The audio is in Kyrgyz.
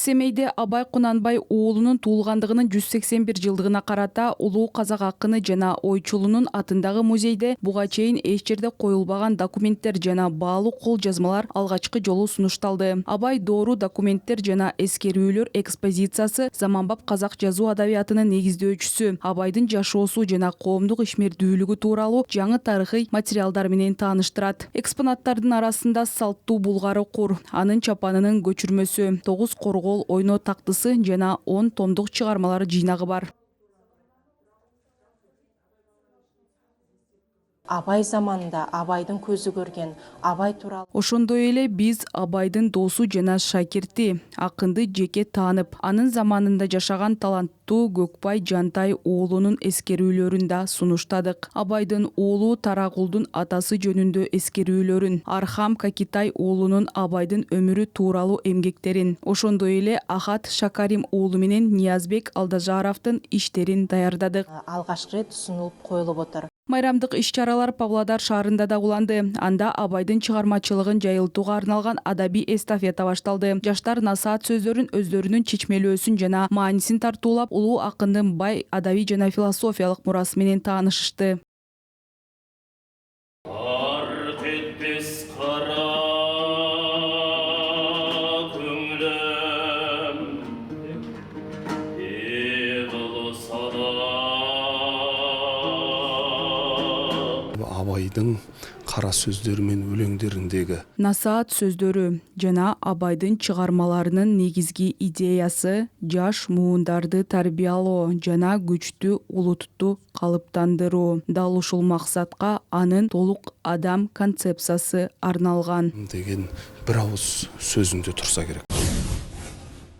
Семейде Абай Кунанбай уулунун туулгандыгынын 181 жылдыгына карата улуу казак акыны жана ойчулунун атындагы музейде буга чейин эч жерде коюлбаган документтер жана баалуу кол жазмалар алгачкы жолу сунушталды. Абай доору документтер жана эскерүүлөр экспозициясы заманбап казак жазуу адабиятынын негиздөөчүсү, Абайдын жашоосу жана коомдук ишмердүүлүгү тууралуу жаңы тарыхый материалдар менен тааныштырат. Экспонаттардын арасында салттуу булгары кур, анын чапанынын көчүрмөсү, 9 коргол ойноо тактысы жана 10 томдук чыгармалар жыйнагы бар. Абай заманында Абайдын көзү көрген Абай тууралуу. Ошондой эле биз Абайдын досу жана шакирти, акынды жеке таанып, анын заманында жашаган таланттуу Көкбай Жантай уулунун эскерүүлөрүн да сунуштадык. Абайдын уулу Тарагулдун атасы жөнүндө эскерүүлөрүн, Архам Кокитай уулунун Абайдын өмүрү тууралуу эмгектерин, ошондой эле Ахат Шакарим уулу менен Ниязбек Алдажаровдун иштерин даярдадык. Алгачкы рет сунулуп коюлуп отур. Майрамдык иш-чаралар Павлодар шаарында да уланды. Анда Абайдын чыгармачылыгын жайылтууга арналган адабий эстафета башталды. Жаштар насаат сөздөрүн өздөрүнүн чечмелөөсүн жана маанисин тартуулап, улуу акындын бай адабий жана философиялык мурасы менен таанышышты. Абайдың кара сөздөрү мен өлеңдериндеги Насаат сөздөрү жана Абайдын чыгармаларынын негизги идеясы жаш муундарды тарбиялоо жана күчтүү улутту калыптандыруу. Дал ушул максатка анын толук адам концепциясы арналган деген бир ауыз сөзүндө турса керек.